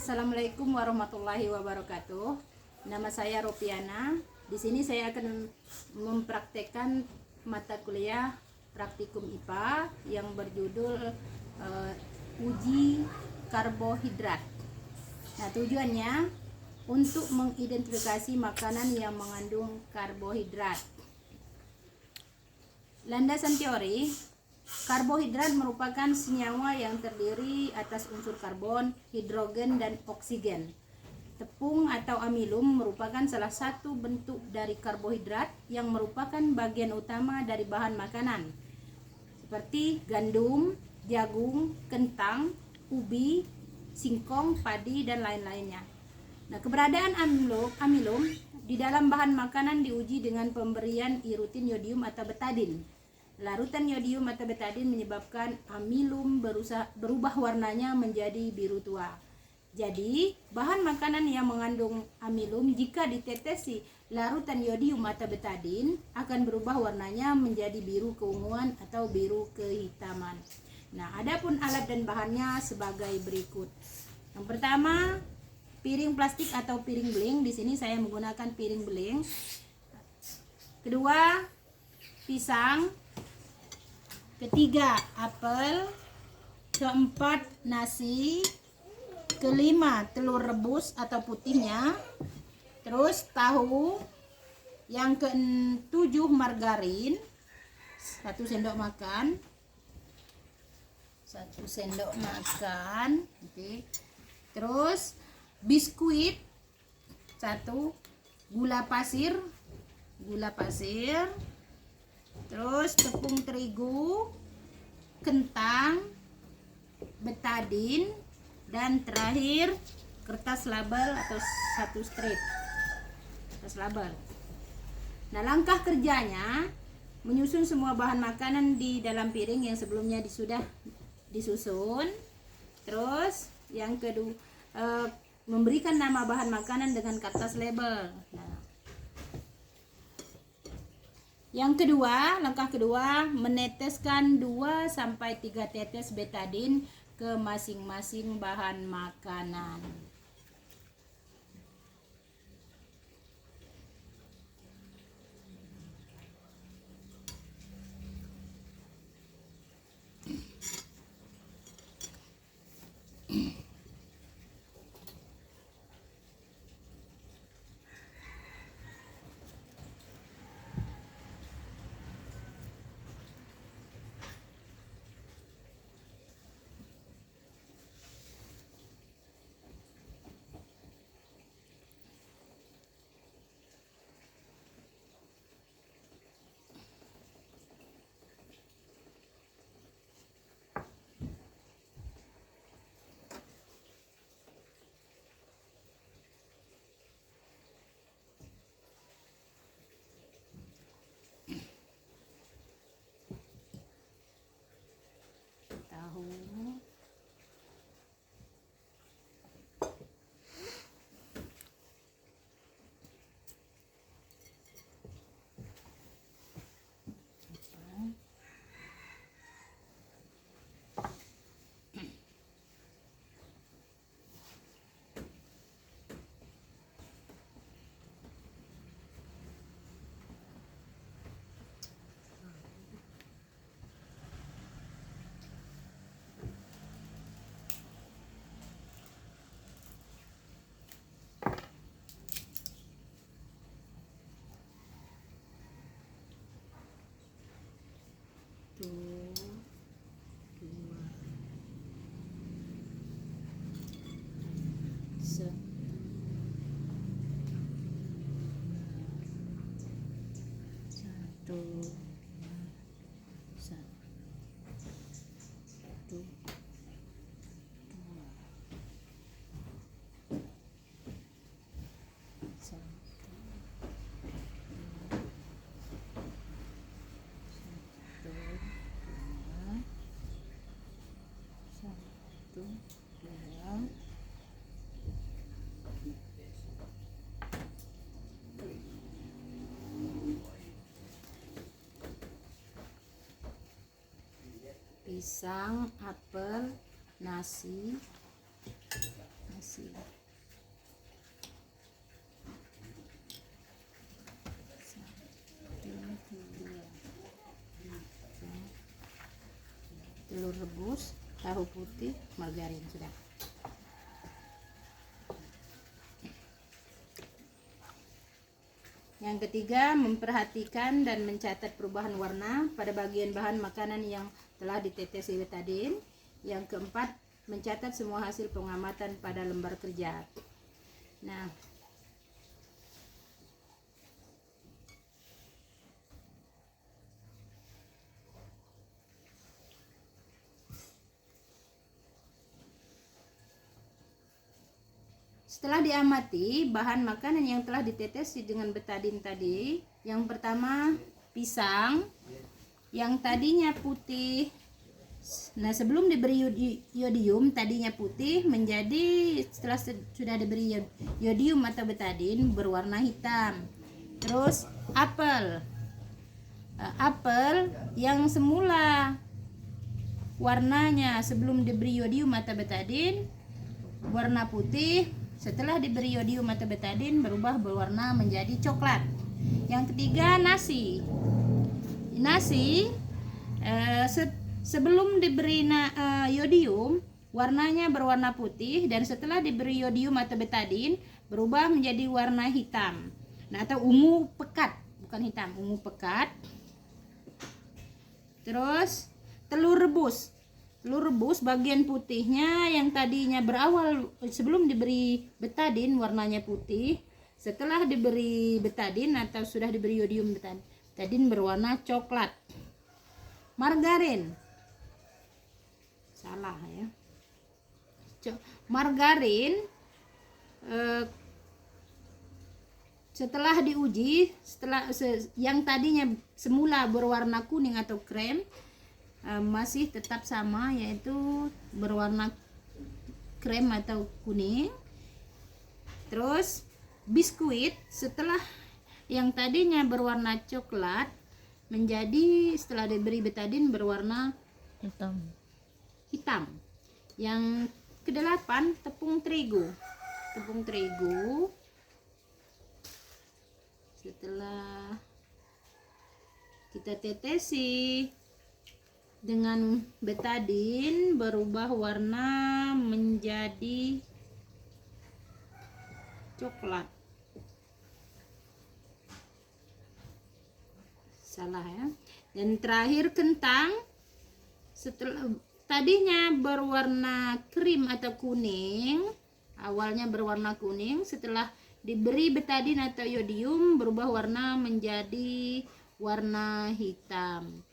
Assalamualaikum warahmatullahi wabarakatuh. Nama saya Ropiana. Di sini saya akan mempraktekkan mata kuliah praktikum IPA yang berjudul uji karbohidrat. Nah, tujuannya untuk mengidentifikasi makanan yang mengandung karbohidrat. Landasan teori: karbohidrat merupakan senyawa yang terdiri atas unsur karbon, hidrogen, dan oksigen. Tepung atau amilum merupakan salah satu bentuk dari karbohidrat yang merupakan bagian utama dari bahan makanan seperti gandum, jagung, kentang, ubi, singkong, padi, dan lain-lainnya. Nah, keberadaan amilum di dalam bahan makanan diuji dengan pemberian irutin yodium atau betadin. Larutan yodium atau betadin menyebabkan amilum berubah warnanya menjadi biru tua. Jadi, bahan makanan yang mengandung amilum jika ditetesi larutan yodium atau betadin akan berubah warnanya menjadi biru keunguan atau biru kehitaman. Nah, adapun alat dan bahannya sebagai berikut. Yang pertama, piring plastik atau piring beling. Di sini saya menggunakan piring beling. Kedua, pisang. Ketiga, apel. Keempat, nasi. Kelima, telur rebus atau putihnya. Terus tahu. Yang ketujuh, margarin 1 sendok makan. 1 sendok makan. Oke. Terus biskuit 1, gula pasir. Terus tepung terigu, kentang, betadin, dan terakhir kertas label atau 1 strip kertas label. Nah, langkah kerjanya menyusun semua bahan makanan di dalam piring yang sebelumnya sudah disusun. Terus yang kedua, memberikan nama bahan makanan dengan kertas label. Nah, langkah kedua, meneteskan 2-3 tetes betadin ke masing-masing bahan makanan. Tahu, pisang, apel, nasi. rebus, tahu putih, margarin. Sudah. Yang ketiga, memperhatikan dan mencatat perubahan warna pada bagian bahan makanan yang telah ditetesi betadin. Yang keempat, mencatat semua hasil pengamatan pada lembar kerja. Nah, setelah diamati bahan makanan yang telah ditetesi dengan betadin tadi, yang pertama pisang yang tadinya putih. Nah, sebelum diberi yodium tadinya putih menjadi, setelah sudah diberi yodium atau betadin, berwarna hitam. Terus apel yang semula warnanya sebelum diberi yodium atau betadin warna putih, setelah diberi yodium atau betadin berwarna menjadi coklat. Yang ketiga, nasi sebelum diberi yodium warnanya berwarna putih, dan setelah diberi yodium atau betadin berubah menjadi warna hitam. Nah, atau ungu pekat, bukan hitam, ungu pekat. Terus telur rebus bagian putihnya yang tadinya berawal sebelum diberi betadin warnanya putih, setelah diberi betadin atau sudah diberi yodium betadin berwarna coklat. Margarin, salah ya, margarin setelah diuji, yang tadinya semula berwarna kuning atau krem masih tetap sama, yaitu berwarna krem atau kuning. Terus biskuit setelah yang tadinya berwarna coklat menjadi, setelah diberi betadin, berwarna hitam. Yang kedelapan, tepung terigu setelah kita tetesi dengan betadin berubah warna menjadi coklat. Salah ya. Dan terakhir kentang, setelah tadinya berwarna krim atau kuning, awalnya berwarna kuning, setelah diberi betadin atau yodium berubah warna menjadi warna hitam.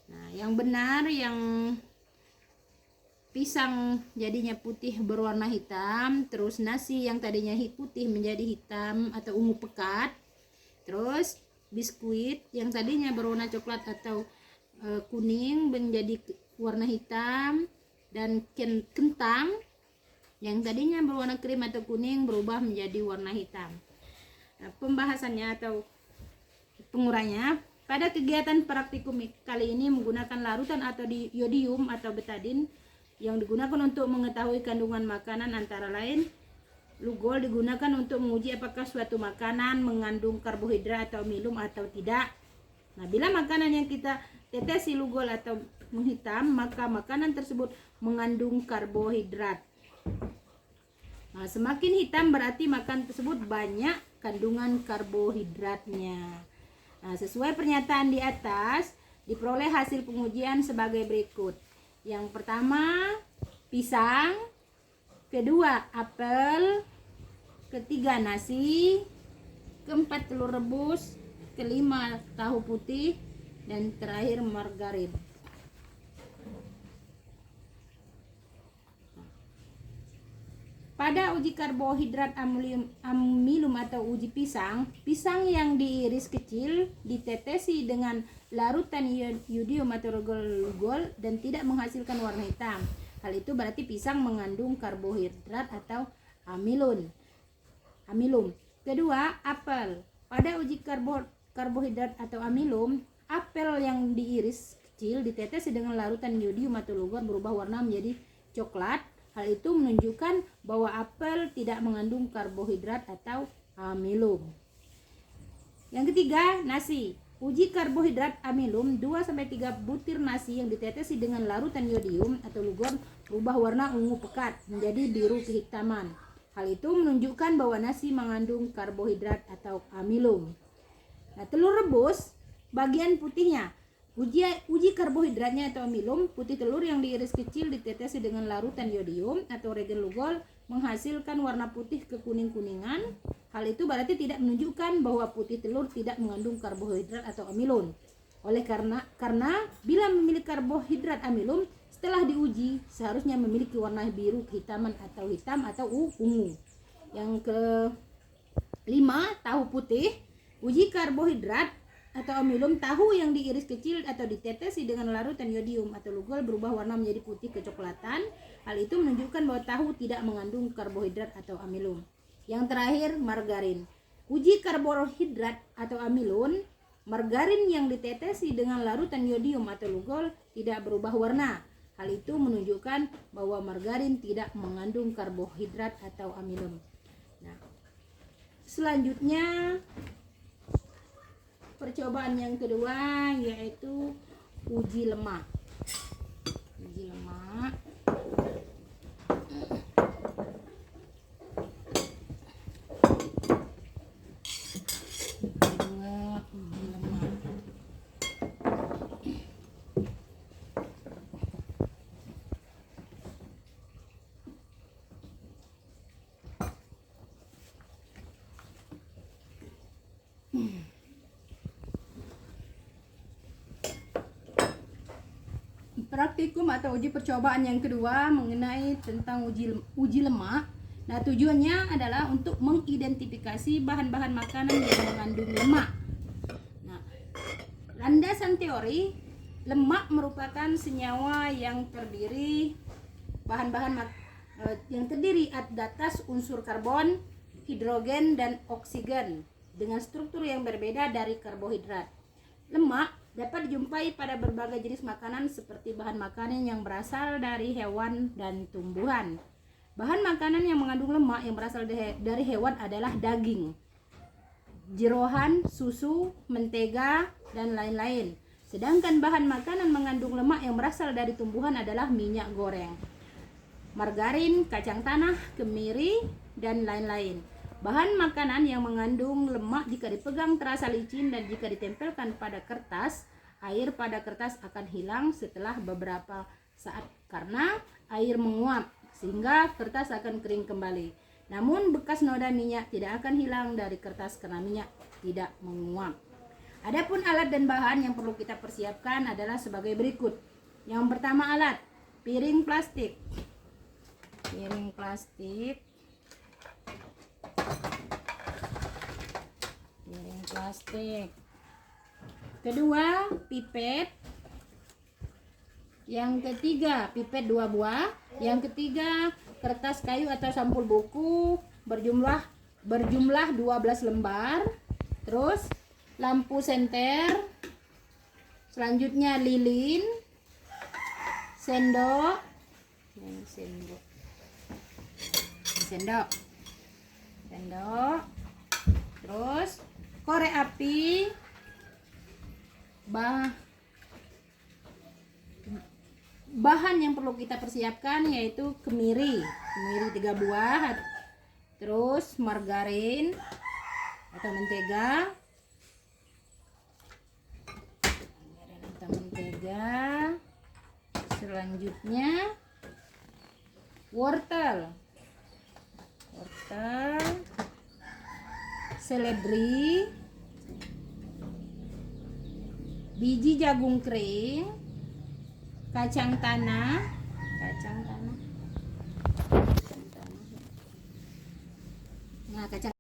Nah, yang benar, yang pisang jadinya putih berwarna hitam, terus nasi yang tadinya putih menjadi hitam atau ungu pekat, terus biskuit yang tadinya berwarna coklat atau kuning menjadi warna hitam, dan kentang yang tadinya berwarna krim atau kuning berubah menjadi warna hitam. Nah, pembahasannya atau penguraiannya, pada kegiatan praktikum kali ini menggunakan larutan atau yodium atau betadin yang digunakan untuk mengetahui kandungan makanan, antara lain Lugol digunakan untuk menguji apakah suatu makanan mengandung karbohidrat atau amilum atau tidak. Nah, bila makanan yang kita tetesi Lugol atau menghitam, maka makanan tersebut mengandung karbohidrat. Nah, semakin hitam berarti makan tersebut banyak kandungan karbohidratnya. Nah, sesuai pernyataan di atas, diperoleh hasil pengujian sebagai berikut. Yang pertama, pisang. Kedua, apel. Ketiga, nasi. Keempat, telur rebus. Kelima, tahu putih. Dan terakhir, margarin. Pada uji karbohidrat amilum atau uji pisang yang diiris kecil ditetesi dengan larutan yodium atau Lugol dan tidak menghasilkan warna hitam. Hal itu berarti pisang mengandung karbohidrat atau amilum. Kedua, apel. Pada uji karbohidrat atau amilum, apel yang diiris kecil ditetesi dengan larutan yodium atau Lugol berubah warna menjadi coklat. Hal itu menunjukkan bahwa apel tidak mengandung karbohidrat atau amilum. Yang ketiga, nasi. Uji karbohidrat amilum 2-3 butir nasi yang ditetesi dengan larutan yodium atau lugon berubah warna ungu pekat menjadi biru kehitaman. Hal itu menunjukkan bahwa nasi mengandung karbohidrat atau amilum. Nah, telur rebus bagian putihnya. Uji karbohidratnya atau amilum, putih telur yang diiris kecil ditetesi dengan larutan yodium atau regen lugol menghasilkan warna putih kekuning-kuningan. Hal itu berarti tidak menunjukkan bahwa putih telur tidak mengandung karbohidrat atau amilum. Oleh karena bila memiliki karbohidrat amilum, setelah diuji seharusnya memiliki warna biru kehitaman atau hitam atau ungu. Yang kelima, tahu putih. Uji karbohidrat atau amilum, tahu yang diiris kecil atau ditetesi dengan larutan yodium atau lugol berubah warna menjadi putih kecoklatan. Hal itu menunjukkan bahwa tahu tidak mengandung karbohidrat atau amilum. Yang terakhir, margarin. Uji karbohidrat atau amilum, margarin yang ditetesi dengan larutan yodium atau lugol tidak berubah warna. Hal itu menunjukkan bahwa margarin tidak mengandung karbohidrat atau amilum. Nah, selanjutnya percobaan yang kedua yaitu uji lemak. Uji lemak. Kedua, uji lemak. Praktikum atau uji percobaan yang kedua mengenai tentang uji lemak. Nah, tujuannya adalah untuk mengidentifikasi bahan-bahan makanan yang mengandung lemak. Nah, landasan teori, lemak merupakan senyawa yang terdiri yang terdiri atas unsur karbon, hidrogen, dan oksigen dengan struktur yang berbeda dari karbohidrat. Lemak dapat dijumpai pada berbagai jenis makanan seperti bahan makanan yang berasal dari hewan dan tumbuhan. Bahan makanan yang mengandung lemak yang berasal dari hewan adalah daging, jeroan, susu, mentega, dan lain-lain. Sedangkan bahan makanan mengandung lemak yang berasal dari tumbuhan adalah minyak goreng, margarin, kacang tanah, kemiri, dan lain-lain. Bahan makanan yang mengandung lemak jika dipegang terasa licin dan jika ditempelkan pada kertas, air pada kertas akan hilang setelah beberapa saat karena air menguap sehingga kertas akan kering kembali. Namun bekas noda minyak tidak akan hilang dari kertas karena minyak tidak menguap. Adapun alat dan bahan yang perlu kita persiapkan adalah sebagai berikut. Yang pertama, alat piring plastik. Piring plastik. Piring plastik. Kedua, pipet. Yang ketiga, pipet 2 buah. Yang ketiga, kertas kayu atau sampul buku berjumlah 12 lembar. Terus lampu senter. Selanjutnya lilin, sendok. Sendok. Terus korek api. Bahan yang perlu kita persiapkan yaitu kemiri 3 buah, terus margarin atau mentega, selanjutnya wortel, seledri, biji jagung kering, kacang tanah. Nah, kacang